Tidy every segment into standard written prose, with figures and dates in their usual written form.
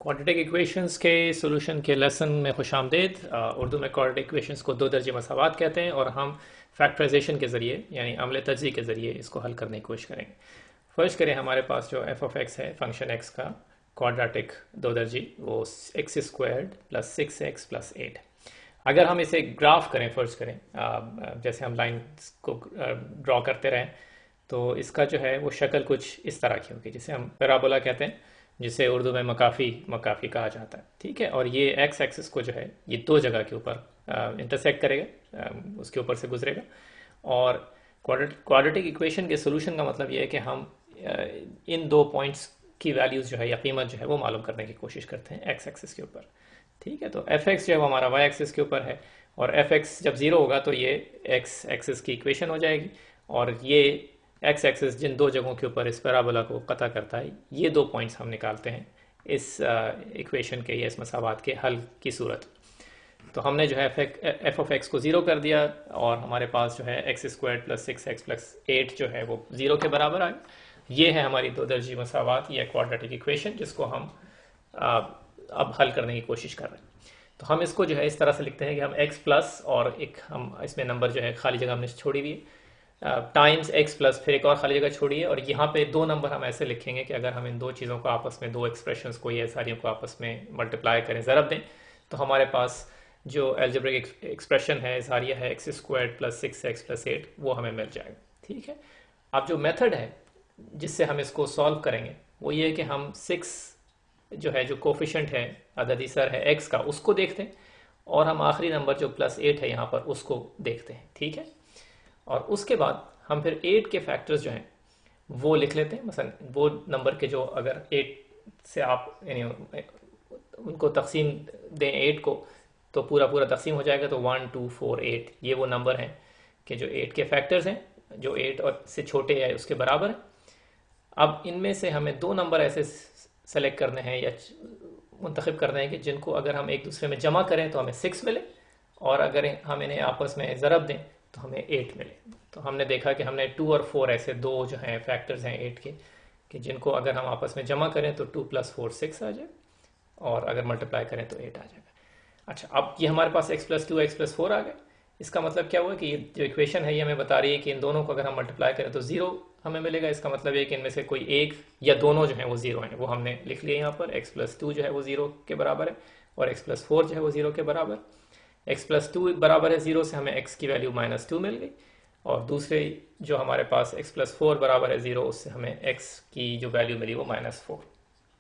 Quadratic equations के solution के lesson में खुशामदीद। उर्दू में क्वाड्रेटिक इक्वेशंस को दो दर्जे मसावात कहते हैं और हम फैक्टराइजेशन के ज़रिए यानी अमले तज्ज़ी के ज़रिए इसको हल करने की कोशिश करेंगे। फर्स्ट करें, हमारे पास जो एफ ऑफ एक्स है फंक्शन एक्स का क्वाड्रेटिक दो दर्जी, वो x squared plus 6x plus 8। अगर हम इसे ग्राफ करें, फर्स्ट करें जैसे हम लाइन को ड्रॉ करते रहें तो इसका जो है वो शक्ल कुछ इस तरह की होगी, जिसे हम पैराबोला कहते हैं, जिसे उर्दू में मकाफी कहा जाता है। ठीक है, और ये एक्स एक्सिस को जो है ये दो जगह के ऊपर इंटरसेक्ट करेगा, उसके ऊपर से गुजरेगा। और क्वाड्रेटिक इक्वेशन के सोल्यूशन का मतलब ये है कि हम इन दो पॉइंट्स की वैल्यूज जो है या कीमत जो है वो मालूम करने की कोशिश करते हैं एक्स एक्सिस के ऊपर। ठीक है, तो एफ एक्स जो है वो हमारा वाई एक्सिस के ऊपर है, और एफ एक्स जब जीरो होगा तो ये एक्स एक्सिस की इक्वेशन हो जाएगी, और ये एक्स एक्सिस जिन दो जगहों के ऊपर इस पैराबोला को कता करता है, ये दो पॉइंट्स हम निकालते हैं इस इक्वेशन के या इस मसावात के हल की सूरत। तो हमने जो है एफ ऑफ एक्स को ज़ीरो कर दिया, और हमारे पास जो है x square plus 6x plus 8 जो है वो ज़ीरो के बराबर आए। ये है हमारी दो दर्जी मसावात या क्वाड्रेटिक इक्वेशन, जिसको हम अब हल करने की कोशिश कर रहे हैं। तो हम इसको जो है इस तरह से लिखते हैं कि हम x प्लस और एक हम इसमें नंबर जो है खाली जगह हमने छोड़ी हुई है टाइम्स x प्लस फिर एक और खाली जगह छोड़ी है, और यहाँ पे दो नंबर हम ऐसे लिखेंगे कि अगर हम इन दो चीज़ों को आपस में, दो एक्सप्रेशंस को या सारियों को आपस में मल्टीप्लाई करें, ज़रब दें, तो हमारे पास जो एल्जेब्रिक एक्सप्रेशन है इज़हारिया है x square plus 6x plus 8, वो हमें मिल जाएगा। ठीक है, अब जो मेथड है जिससे हम इसको सॉल्व करेंगे वो ये है कि हम 6 जो है जो कोफिशेंट है अददी सर है x का, उसको देखते हैं, और हम आखिरी नंबर जो प्लस 8 है यहाँ पर उसको देखते हैं। ठीक है, और उसके बाद हम फिर 8 के फैक्टर्स जो हैं वो लिख लेते हैं। मसलन वो नंबर के जो अगर 8 से आप यानी उनको तकसीम दें 8 को, तो पूरा पूरा तकसीम हो जाएगा, तो 1 2 4 8 ये वो नंबर हैं कि जो 8 के फैक्टर्स हैं, जो 8 और से छोटे है उसके बराबर है। अब इनमें से हमें दो नंबर ऐसे सेलेक्ट करने हैं या मुंतखब करने हैं कि जिनको अगर हम एक दूसरे में जमा करें तो हमें 6 मिले, और अगर हम इन्हें आपस में ज़रब दें तो हमें 8 मिले। तो हमने देखा कि हमने 2 और 4 ऐसे दो जो हैं फैक्टर्स हैं 8 के, कि जिनको अगर हम आपस में जमा करें तो 2 प्लस 4 6 आ जाए, और अगर मल्टीप्लाई करें तो 8 आ जाएगा। अच्छा, अब ये हमारे पास x प्लस 2 x प्लस 4 आ गए। इसका मतलब क्या हुआ कि ये जो इक्वेशन है ये हमें बता रही है कि इन दोनों को अगर हम मल्टीप्लाई करें तो ज़ीरो हमें मिलेगा। इसका मतलब है कि इनमें से कोई एक या दोनों जो हैं वो ज़ीरो हैं, वो हमने लिख लिया यहाँ पर। x प्लस 2 जो है वो ज़ीरो के बराबर है, और x प्लस 4 जो है वो ज़ीरो के बराबर। x प्लस 2 बराबर है ज़ीरो से, हमें x की वैल्यू -2 मिल गई, और दूसरे जो हमारे पास x प्लस 4 बराबर है ज़ीरो, उससे हमें x की जो वैल्यू मिली वो -4।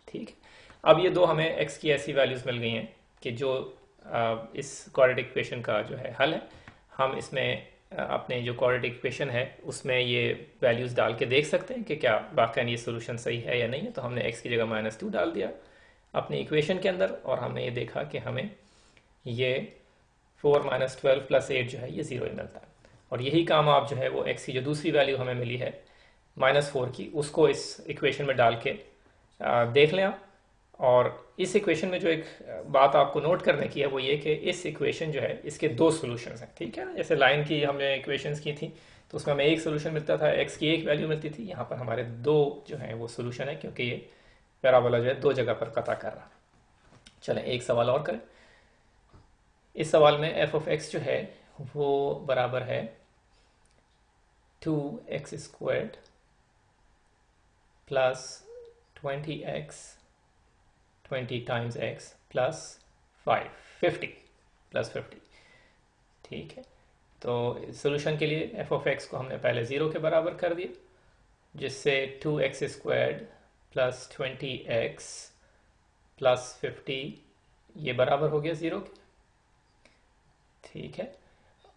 ठीक है, अब ये दो हमें x की ऐसी वैल्यूज़ मिल गई हैं कि जो इस क्वाड्रेटिक इक्वेशन का जो है हल है, हम इसमें अपने जो क्वाड्रेटिक इक्वेशन है उसमें ये वैल्यूज़ डाल के देख सकते हैं कि क्या वाकई ये सोल्यूशन सही है या नहीं है। तो हमने x की जगह -2 डाल दिया अपनी इक्वेशन के अंदर, और हमने ये देखा कि हमें ये 4 - 12 प्लस 8 जो है ये ज़ीरो ही मिलता है। और यही काम आप जो है वो x की जो दूसरी वैल्यू हमें मिली है -4 की, उसको इस इक्वेशन में डाल के देख लें आप। और इस इक्वेशन में जो एक बात आपको नोट करने की है वो ये कि इस इक्वेशन जो है इसके दो सॉल्यूशंस हैं। ठीक है ना, जैसे लाइन की हमने इक्वेशंस की थी तो उसमें हमें एक सॉल्यूशन मिलता था, x की एक वैल्यू मिलती थी। यहाँ पर हमारे दो जो है वो सॉल्यूशन है, क्योंकि ये पैराबोला जो है दो जगह पर कता कर रहा है। चलें एक सवाल और करें। इस सवाल में एफ ऑफ एक्स जो है वो बराबर है 2x squared plus 20x 20 times x plus 50 plus 50। ठीक है, तो सोल्यूशन के लिए एफ ऑफ एक्स को हमने पहले ज़ीरो के बराबर कर दिया, जिससे 2x squared plus 20x plus 50 ये बराबर हो गया ज़ीरो के। ठीक है,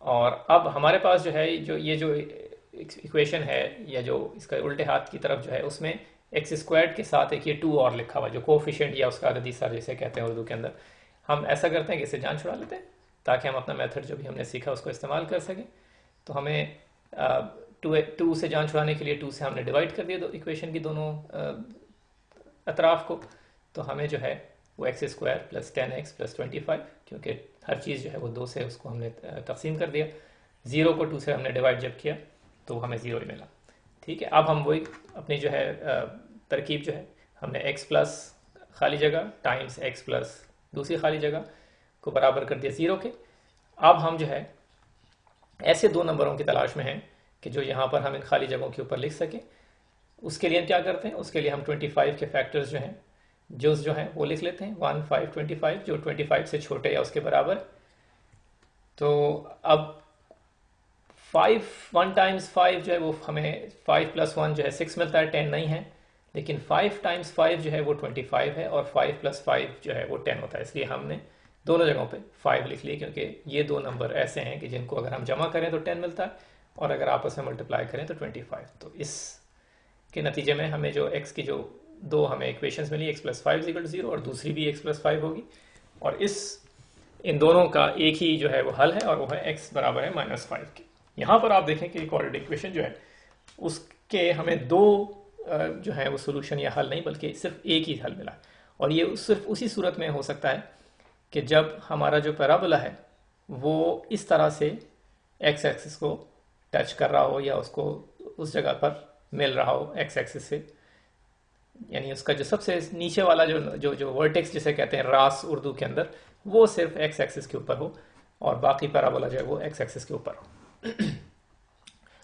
और अब हमारे पास जो है जो इक्वेशन है या जो इसका उल्टे हाथ की तरफ जो है उसमें एक्स स्क्वायर्ड के साथ एक ये 2 और लिखा हुआ, जो कोफिशिएंट या उसका अददी सर जिसे कहते हैं उर्दू के अंदर। हम ऐसा करते हैं कि इसे जान छुड़ा लेते हैं ताकि हम अपना मेथड जो भी हमने सीखा उसको इस्तेमाल कर सकें। तो हमें 2 से जान छुड़ाने के लिए 2 से हमने डिवाइड कर दिया इक्वेशन की दोनों अतराफ को। तो हमें जो है वो x square plus 10x plus 25, क्योंकि हर चीज़ जो है वो 2 से उसको हमने तकसीम कर दिया। ज़ीरो को 2 से हमने डिवाइड जब किया तो हमें ज़ीरो ही मिला। ठीक है, अब हम वही अपनी जो है तरकीब जो है हमने x प्लस खाली जगह टाइम्स x प्लस दूसरी खाली जगह को बराबर कर दिया 0 के। अब हम जो है ऐसे दो नंबरों की तलाश में हैं कि जो यहाँ पर हम इन खाली जगहों के ऊपर लिख सकें। उसके लिए हम क्या करते हैं, उसके लिए हम 25 के फैक्टर्स जो हैं जो हैं वो लिख लेते हैं 1 5 25 जो 25 से छोटे या उसके बराबर। तो अब 1 टाइम्स 5 जो है वो हमें 5 प्लस 1 जो है 6 मिलता है, 10 नहीं है, लेकिन 5 टाइम्स 5 जो है वो 25 है और 5 प्लस 5 जो है वो 10 होता है। इसलिए हमने दोनों जगहों पे 5 लिख लिए क्योंकि ये दो नंबर ऐसे हैं कि जिनको अगर हम जमा करें तो 10 मिलता है और अगर आपस में मल्टीप्लाई करें तो 25। तो इस के नतीजे में हमें जो x की जो दो हमें इक्वेशंस मिली, x प्लस 5 इक्वल टू 0 और दूसरी भी x प्लस 5 होगी, और इन दोनों का एक ही जो है वो हल है और वो है x बराबर है -5 के। यहाँ पर आप देखें कि क्वाड्रेटिक इक्वेशन जो है उसके हमें दो जो है वो सोल्यूशन या हल नहीं बल्कि सिर्फ एक ही हल मिला, और ये सिर्फ उसी सूरत में हो सकता है कि जब हमारा जो पैराबोला है वो इस तरह से x एक्सिस को टच कर रहा हो या उसको उस जगह पर मिल रहा हो x एक्सिस से, यानी उसका जो सबसे नीचे वाला जो वर्टेक्स जिसे कहते हैं रास उर्दू के अंदर, वो सिर्फ x एक्सिस के ऊपर हो और बाकी पैराबोला जो है वो x एक्सिस के ऊपर हो।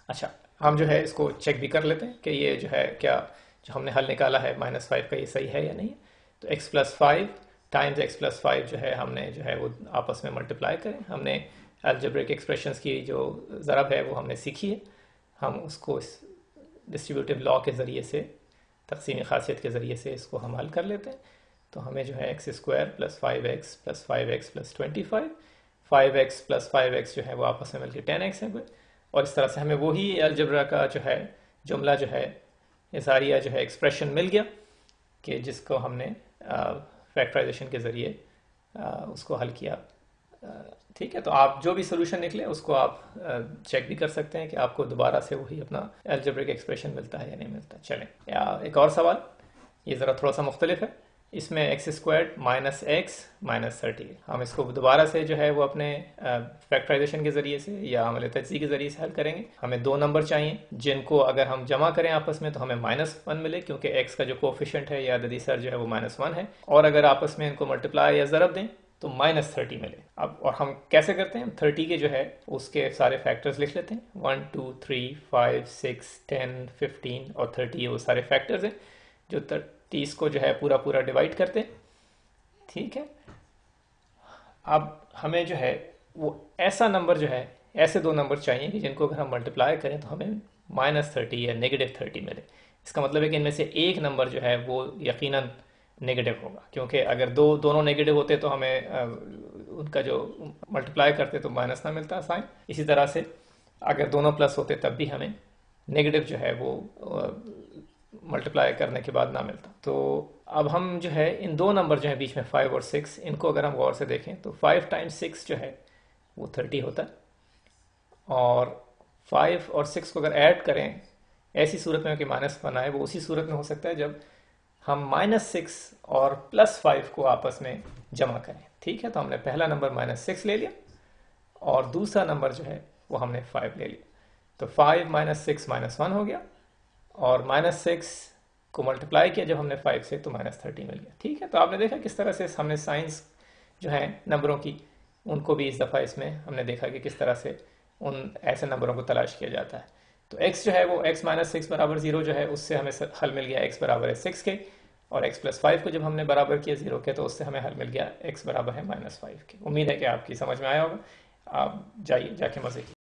अच्छा, हम जो है इसको चेक भी कर लेते हैं कि ये जो है क्या जो हमने हल निकाला है -5 का ये सही है या नहीं। तो x plus 5 times x plus 5 जो है हमने जो है वो आपस में मल्टीप्लाई करें। हमने अलजेब्रिक एक्सप्रेशंस की जो ज़रब है वो हमने सीखी है, हम उसको इस डिस्ट्रीब्यूटिव लॉ के ज़रिए से, तक़सीमी खासियत के ज़रिए से इसको हम हल कर लेते हैं। तो हमें जो है x square plus 5x plus 5x plus 25, 5x plus 5x जो है वो आपस में मिलकर 10x है, और इस तरह से हमें वही अलजेब्रा का जो है जुमला जो है इज़हारिया जो है एक्सप्रेशन मिल गया कि जिसको हमने फैक्टराइजेशन के ज़रिए उसको हल किया। ठीक है, तो आप जो भी सोल्यूशन निकले उसको आप चेक भी कर सकते हैं कि आपको दोबारा से वही अपना अलजेब्रिक एक्सप्रेशन मिलता है या नहीं मिलता। चलें, या एक और सवाल, ये ज़रा थोड़ा सा मुख्तलिफ है। इसमें x squared minus x minus 30, हम इसको दोबारा से जो है वो अपने फैक्टराइजेशन के ज़रिए से या अमल तजज़ी के ज़रिए से हल करेंगे। हमें दो नंबर चाहिए जिनको अगर हम जमा करें आपस में तो हमें -1 मिले, क्योंकि x का जो कोफिशिएंट है या अददी सर जो है वो -1 है, और अगर आपस में इनको मल्टीप्लाई या ज़रब दें तो -30 मिले। अब और हम कैसे करते हैं, 30 के जो है उसके सारे फैक्टर्स लिख लेते हैं, 1 2 3 5 6 10 15 और 30, ये वो सारे फैक्टर्स हैं जो 30 को जो है पूरा डिवाइड करते हैं। ठीक है, अब हमें जो है वो ऐसा नंबर जो है, ऐसे दो नंबर चाहिए कि जिनको अगर हम मल्टीप्लाई करें तो हमें -30 या -30 मिले। इसका मतलब है कि इनमें से एक नंबर जो है वो यकीनन नेगेटिव होगा, क्योंकि अगर दोनों नेगेटिव होते तो हमें उनका जो मल्टीप्लाई करते तो माइनस ना मिलता साइन। इसी तरह से अगर दोनों प्लस होते तब भी हमें नेगेटिव जो है वो मल्टीप्लाई करने के बाद ना मिलता। तो अब हम जो है इन दो नंबर जो है बीच में 5 और 6, इनको अगर हम गौर से देखें तो 5 टाइम्स 6 जो है वो 30 होता है, और 5 और 6 को अगर ऐड करें ऐसी सूरत में कि -1 आए, वो उसी सूरत में हो सकता है जब हम -6 और +5 को आपस में जमा करें। ठीक है, तो हमने पहला नंबर -6 ले लिया और दूसरा नंबर जो है वो हमने 5 ले लिया, तो 5 - 6 -1 हो गया, और -6 को मल्टीप्लाई किया जब हमने 5 से तो -30 मिल गया। ठीक है, तो आपने देखा किस तरह से हमने साइंस जो है नंबरों की उनको भी इस दफ़ा इसमें हमने देखा कि किस तरह से उन ऐसे नंबरों को तलाश किया जाता है। तो x जो है वो x - 6 बराबर 0 जो है उससे हमें हल मिल गया x बराबर है 6 के, और x + 5 को जब हमने बराबर किया 0 के तो उससे हमें हल मिल गया x बराबर है -5 के। उम्मीद है कि आपकी समझ में आया होगा। आप जाइए, जाके मज़े कीजिए।